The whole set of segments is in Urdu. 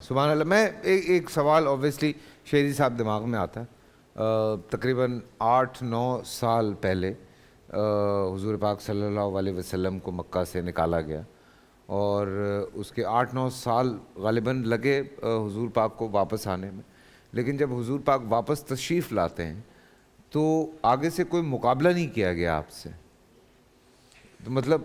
سبحان اللہ. میں ایک سوال اوبویسلی شہری صاحب دماغ میں آتا ہے. تقریباً 8-9 سال پہلے حضور پاک صلی اللہ علیہ وسلم کو مکہ سے نکالا گیا اور اس کے 8-9 سال غالباً لگے حضور پاک کو واپس آنے میں. لیکن جب حضور پاک واپس تشریف لاتے ہیں تو آگے سے کوئی مقابلہ نہیں کیا گیا آپ سے. تو مطلب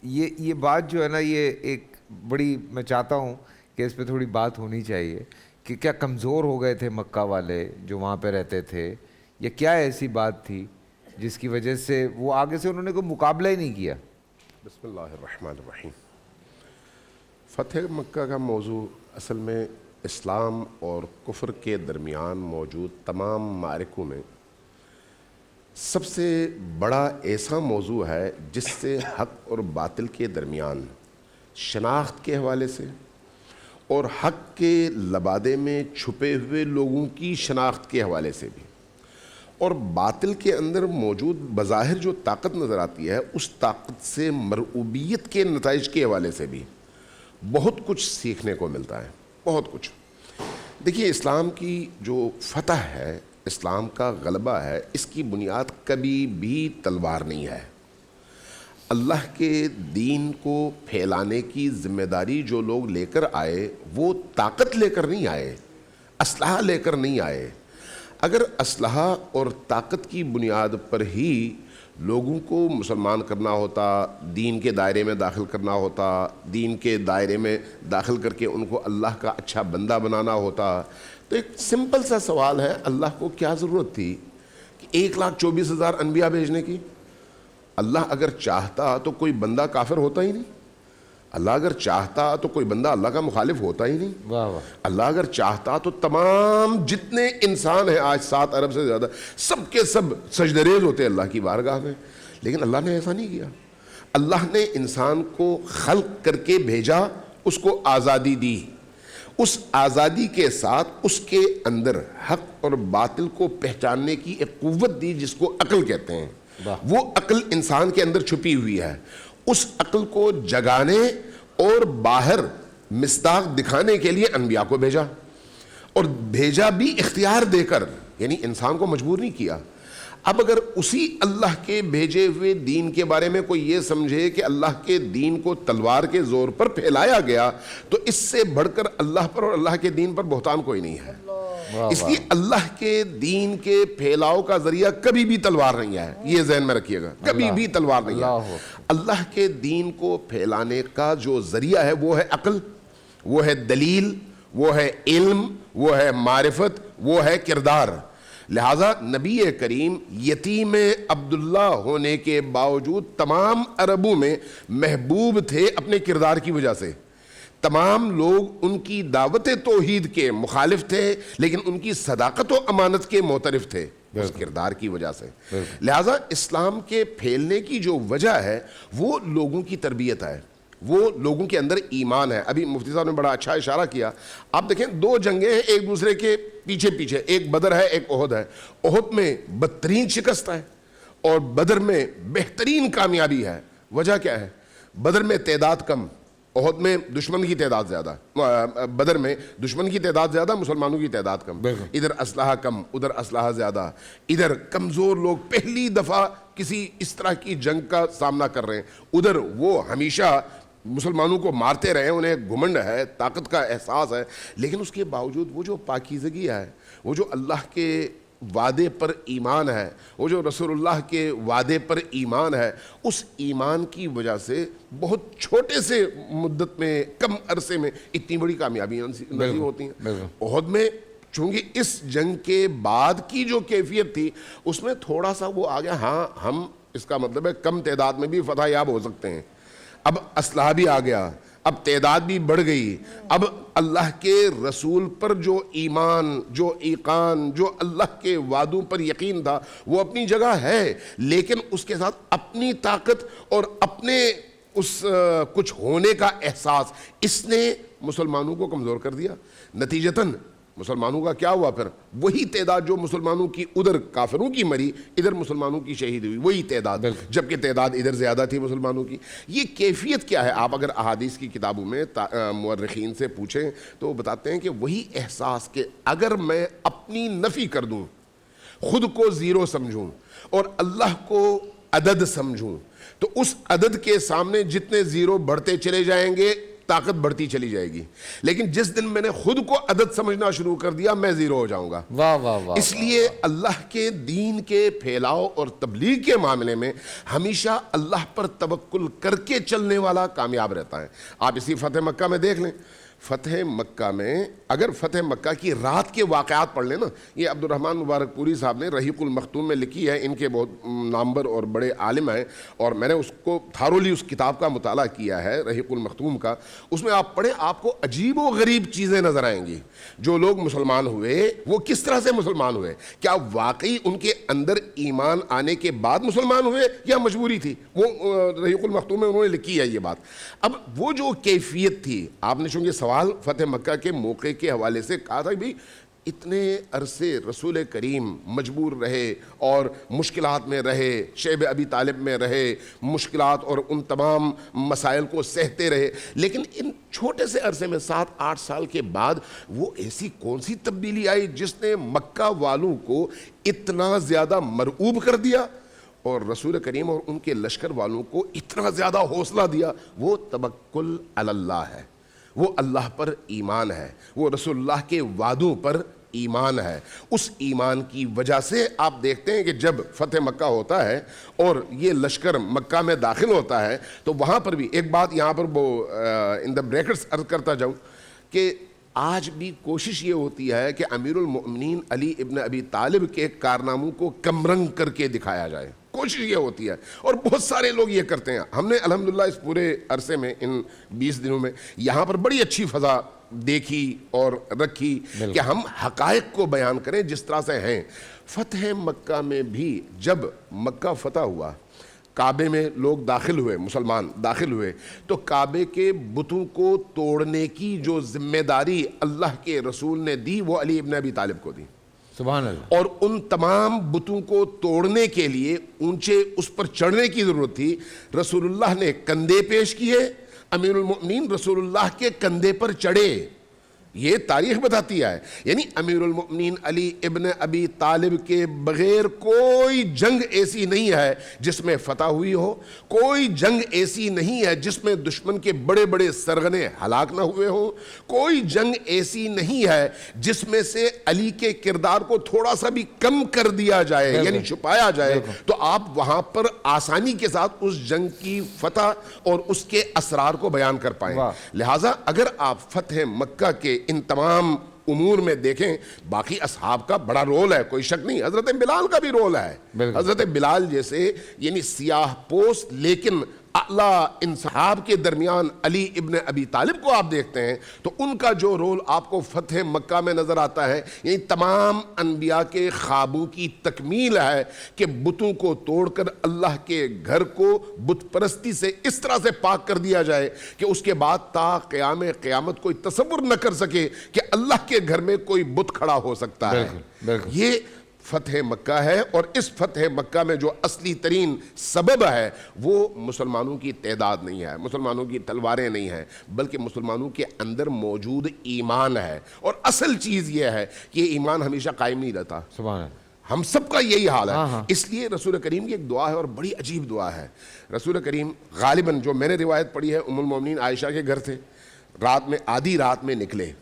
یہ بات جو ہے نا، یہ ایک بڑی، میں چاہتا ہوں کہ اس پہ تھوڑی بات ہونی چاہیے کہ کیا کمزور ہو گئے تھے مکہ والے جو وہاں پہ رہتے تھے، یا کیا ایسی بات تھی جس کی وجہ سے وہ آگے سے انہوں نے کوئی مقابلہ ہی نہیں کیا؟ بسم اللہ الرحمن الرحیم. فتح مکہ کا موضوع اصل میں اسلام اور کفر کے درمیان موجود تمام معرکوں میں سب سے بڑا ایسا موضوع ہے جس سے حق اور باطل کے درمیان شناخت کے حوالے سے اور حق کے لبادے میں چھپے ہوئے لوگوں کی شناخت کے حوالے سے بھی، اور باطل کے اندر موجود بظاہر جو طاقت نظر آتی ہے اس طاقت سے مرعوبیت کے نتائج کے حوالے سے بھی بہت کچھ سیکھنے کو ملتا ہے. بہت کچھ. دیکھیے، اسلام کی جو فتح ہے، اسلام کا غلبہ ہے، اس کی بنیاد کبھی بھی تلوار نہیں ہے. اللہ کے دین کو پھیلانے کی ذمہ داری جو لوگ لے کر آئے وہ طاقت لے کر نہیں آئے، اسلحہ لے کر نہیں آئے. اگر اسلحہ اور طاقت کی بنیاد پر ہی لوگوں کو مسلمان کرنا ہوتا، دین کے دائرے میں داخل کرنا ہوتا، دین کے دائرے میں داخل کر کے ان کو اللہ کا اچھا بندہ بنانا ہوتا، تو ایک سمپل سا سوال ہے، اللہ کو کیا ضرورت تھی کہ 1,24,000 انبیاء بھیجنے کی؟ اللہ اگر چاہتا تو کوئی بندہ کافر ہوتا ہی نہیں. اللہ اگر چاہتا تو کوئی بندہ اللہ کا مخالف ہوتا ہی نہیں. واہ واہ. اللہ اگر چاہتا تو تمام جتنے انسان ہیں آج 7 ارب سے زیادہ، سب کے سب سجدریز ہوتے اللہ کی بارگاہ میں. لیکن اللہ نے ایسا نہیں کیا. اللہ نے انسان کو خلق کر کے بھیجا، اس کو آزادی دی. اس آزادی کے ساتھ اس کے اندر حق اور باطل کو پہچاننے کی ایک قوت دی جس کو عقل کہتے ہیں. وہ عقل انسان کے اندر چھپی ہوئی ہے. اس عقل کو جگانے اور باہر مصداق دکھانے کے لیے انبیاء کو بھیجا، اور بھیجا بھی اختیار دے کر، یعنی انسان کو مجبور نہیں کیا. اب اگر اسی اللہ کے بھیجے ہوئے دین کے بارے میں کوئی یہ سمجھے کہ اللہ کے دین کو تلوار کے زور پر پھیلایا گیا، تو اس سے بڑھ کر اللہ پر اور اللہ کے دین پر بہتان کوئی نہیں ہے. اس لیے اللہ کے دین کے پھیلاؤ کا ذریعہ کبھی بھی تلوار نہیں ہے. یہ ذہن میں رکھیے گا، کبھی بھی تلوار نہیں ہے. اللہ کے دین کو پھیلانے کا جو ذریعہ ہے وہ ہے عقل، وہ ہے دلیل، وہ ہے علم، وہ ہے معرفت، وہ ہے کردار. لہٰذا نبی کریم یتیم عبداللہ ہونے کے باوجود تمام عربوں میں محبوب تھے اپنے کردار کی وجہ سے. تمام لوگ ان کی دعوت توحید کے مخالف تھے لیکن ان کی صداقت و امانت کے معترف تھے اس کردار کی وجہ سے. لہٰذا اسلام کے پھیلنے کی جو وجہ ہے وہ لوگوں کی تربیت ہے، وہ لوگوں کے اندر ایمان ہے. ابھی مفتی صاحب نے بڑا اچھا اشارہ کیا. آپ دیکھیں 2 جنگیں ہیں ایک دوسرے کے پیچھے پیچھے، ایک بدر ہے ایک احد ہے. احد میں بدترین شکست ہے اور بدر میں بہترین کامیابی ہے. وجہ کیا ہے؟ بدر میں تعداد کم، احد میں دشمن کی تعداد زیادہ. بدر میں دشمن کی تعداد زیادہ، مسلمانوں کی تعداد کم. ادھر اسلحہ کم، ادھر اسلحہ زیادہ. ادھر کمزور لوگ پہلی دفعہ کسی اس طرح کی جنگ کا سامنا کر رہے ہیں، ادھر وہ ہمیشہ مسلمانوں کو مارتے رہے، انہیں گھمنڈ ہے، طاقت کا احساس ہے. لیکن اس کے باوجود وہ جو پاکیزگی ہے، وہ جو اللہ کے وعدے پر ایمان ہے، وہ جو رسول اللہ کے وعدے پر ایمان ہے، اس ایمان کی وجہ سے بہت چھوٹے سے مدت میں، کم عرصے میں اتنی بڑی کامیابیاں نصیب ہوتی ہیں. احد میں چونکہ اس جنگ کے بعد کی جو کیفیت تھی اس میں تھوڑا سا وہ آ گیا، ہاں ہم اس کا مطلب ہے کم تعداد میں بھی فتح یاب ہو سکتے ہیں. اب اسلحہ بھی آ گیا، اب تعداد بھی بڑھ گئی. اب اللہ کے رسول پر جو ایمان، جو ایقان، جو اللہ کے وعدوں پر یقین تھا وہ اپنی جگہ ہے، لیکن اس کے ساتھ اپنی طاقت اور اپنے اس کچھ ہونے کا احساس اس نے مسلمانوں کو کمزور کر دیا. نتیجتاً مسلمانوں کا کیا ہوا پھر؟ وہی تعداد جو مسلمانوں کی ادھر کافروں کی مری، ادھر مسلمانوں کی شہید ہوئی، وہی تعداد، جبکہ تعداد ادھر زیادہ تھی مسلمانوں کی۔ یہ کیفیت کیا ہے؟ آپ اگر احادیث کی کتابوں میں مورخین سے پوچھیں تو وہ بتاتے ہیں کہ وہی احساس کہ اگر میں اپنی نفی کر دوں، خود کو زیرو سمجھوں اور اللہ کو عدد سمجھوں، تو اس عدد کے سامنے جتنے زیرو بڑھتے چلے جائیں گے طاقت بڑھتی چلی جائے گی، لیکن جس دن میں نے خود کو عدد سمجھنا شروع کر دیا میں زیرو ہو جاؤں گا۔ واہ واہ واہ۔ اس لیے اللہ کے دین کے پھیلاؤ اور تبلیغ کے معاملے میں ہمیشہ اللہ پر توکل کر کے چلنے والا کامیاب رہتا ہے۔ آپ اسی فتح مکہ میں دیکھ لیں، فتح مکہ میں اگر فتح مکہ کی رات کے واقعات پڑھ لیں نا، یہ عبد الرحمن مبارک پوری صاحب نے رحیق المختوم میں لکھی ہے، ان کے بہت نامور اور بڑے عالم ہیں، اور میں نے اس کو تھارولی اس کتاب کا مطالعہ کیا ہے رحیق المختوم کا۔ اس میں آپ پڑھیں، آپ کو عجیب و غریب چیزیں نظر آئیں گی۔ جو لوگ مسلمان ہوئے وہ کس طرح سے مسلمان ہوئے، کیا واقعی ان کے اندر ایمان آنے کے بعد مسلمان ہوئے یا مجبوری تھی؟ وہ رحیق المختوم میں انہوں نے لکھی ہے یہ بات۔ اب وہ جو کیفیت تھی، آپ نے چونکہ سوال فتح مکہ کے موقع کے حوالے سے کہا تھا بھی اتنے عرصے رسول کریم مجبور رہے اور مشکلات میں رہے، شیب ابی طالب میں رہے، مشکلات اور ان تمام مسائل کو سہتے رہے، لیکن ان چھوٹے سے عرصے میں 7-8 سال کے بعد وہ ایسی کون سی تبدیلی آئی جس نے مکہ والوں کو اتنا زیادہ مرعوب کر دیا اور رسول کریم اور ان کے لشکر والوں کو اتنا زیادہ حوصلہ دیا؟ وہ توکل علی اللہ ہے، وہ اللہ پر ایمان ہے، وہ رسول اللہ کے وعدوں پر ایمان ہے۔ اس ایمان کی وجہ سے آپ دیکھتے ہیں کہ جب فتح مکہ ہوتا ہے اور یہ لشکر مکہ میں داخل ہوتا ہے تو وہاں پر بھی ایک بات یہاں پر وہ ان دا بریکٹس عرض کرتا جاؤں کہ آج بھی کوشش یہ ہوتی ہے کہ امیر المؤمنین علی ابن ابی طالب کے کارناموں کو کمرنگ کر کے دکھایا جائے، کوشش یہ ہوتی ہے، اور بہت سارے لوگ یہ کرتے ہیں۔ ہم نے الحمدللہ اس پورے عرصے میں ان 20 دنوں میں یہاں پر بڑی اچھی فضا دیکھی اور رکھی کہ ہم حقائق کو بیان کریں جس طرح سے ہیں۔ فتح مکہ میں بھی جب مکہ فتح ہوا، کعبے میں لوگ داخل ہوئے، مسلمان داخل ہوئے، تو کعبے کے بتوں کو توڑنے کی جو ذمہ داری اللہ کے رسول نے دی وہ علی ابن ابی طالب کو دی۔ سبحان اللہ۔ اور ان تمام بتوں کو توڑنے کے لیے اونچے اس پر چڑھنے کی ضرورت تھی۔ رسول اللہ نے کندھے پیش کیے، امیر المؤمنین رسول اللہ کے کندھے پر چڑھے۔ یہ تاریخ بتاتی ہے، یعنی امیر المؤمنین علی ابن ابی طالب کے بغیر کوئی جنگ ایسی نہیں ہے جس میں فتح ہوئی ہو، کوئی جنگ ایسی نہیں ہے جس میں دشمن کے بڑے بڑے سرغنے ہلاک نہ ہوئے ہوں، کوئی جنگ ایسی نہیں ہے جس میں سے علی کے کردار کو تھوڑا سا بھی کم کر دیا جائے یعنی چھپایا جائے تو آپ وہاں پر آسانی کے ساتھ اس جنگ کی فتح اور اس کے اسرار کو بیان کر پائیں۔ لہٰذا اگر آپ فتح مکہ کے ان تمام امور میں دیکھیں، باقی اصحاب کا بڑا رول ہے، کوئی شک نہیں، حضرت بلال کا بھی رول ہے۔ حضرت بلال جیسے یعنی سیاہ پوست لیکن اعلیٰ انصحاب کے درمیان علی ابن ابی طالب کو آپ دیکھتے ہیں تو ان کا جو رول آپ کو فتح مکہ میں نظر آتا ہے، یعنی تمام انبیاء کے خوابوں کی تکمیل ہے کہ بتوں کو توڑ کر اللہ کے گھر کو بت پرستی سے اس طرح سے پاک کر دیا جائے کہ اس کے بعد تا قیام قیامت کوئی تصور نہ کر سکے کہ اللہ کے گھر میں کوئی بت کھڑا ہو سکتا ہے۔ یہ فتح مکہ ہے، اور اس فتح مکہ میں جو اصلی ترین سبب ہے وہ مسلمانوں کی تعداد نہیں ہے، مسلمانوں کی تلواریں نہیں ہیں، بلکہ مسلمانوں کے اندر موجود ایمان ہے۔ اور اصل چیز یہ ہے کہ یہ ایمان ہمیشہ قائم نہیں رہتا۔ سبحان اللہ۔ ہم سب کا یہی حال ہے، اس لیے رسول کریم کی ایک دعا ہے اور بڑی عجیب دعا ہے۔ رسول کریم غالباً جو میں نے روایت پڑھی ہے ام المومنین عائشہ کے گھر تھے، رات میں آدھی رات میں نکلے،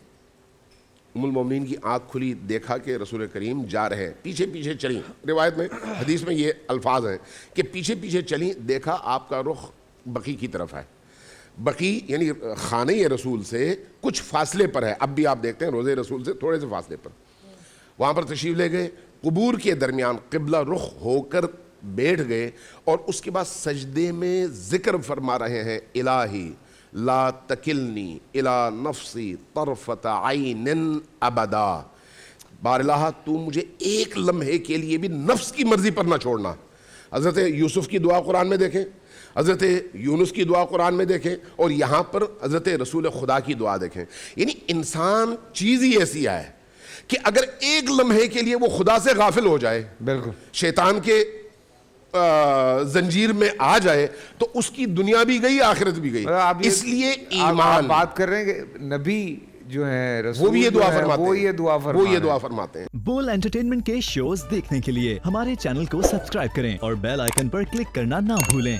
ام المومنین کی آنکھ کھلی، دیکھا کہ رسول کریم جا رہے ہیں، پیچھے پیچھے چلیں، روایت میں حدیث میں یہ الفاظ ہیں کہ پیچھے پیچھے چلیں، دیکھا آپ کا رخ بقیع کی طرف ہے۔ بقیع یعنی خانہ رسول سے کچھ فاصلے پر ہے، اب بھی آپ دیکھتے ہیں روضے رسول سے تھوڑے سے فاصلے پر، وہاں پر تشریف لے گئے، قبور کے درمیان قبلہ رخ ہو کر بیٹھ گئے، اور اس کے بعد سجدے میں ذکر فرما رہے ہیں، الہی لا تکلنی الی نفسی طرفت عین ابدا، بار الہ تو مجھے ایک لمحے کے لیے بھی نفس کی مرضی پر نہ چھوڑنا۔ حضرت یوسف کی دعا قرآن میں دیکھیں، حضرت یونس کی دعا قرآن میں دیکھیں، اور یہاں پر حضرت رسول خدا کی دعا دیکھیں۔ یعنی انسان چیز ہی ایسی ہے کہ اگر ایک لمحے کے لیے وہ خدا سے غافل ہو جائے, بالکل شیطان کے زنجیر میں آ جائے, تو اس کی دنیا بھی گئی, آخرت بھی گئی. اس لیے ایمان, بات کر رہے ہیں کہ نبی جو ہیں رسول وہ بھی یہ دعا فرماتے ہیں, وہ یہ دعا فرماتے ہیں. بول انٹرٹینمنٹ کے شوز دیکھنے کے لیے ہمارے چینل کو سبسکرائب کریں اور بیل آئیکن پر کلک کرنا نہ بھولیں.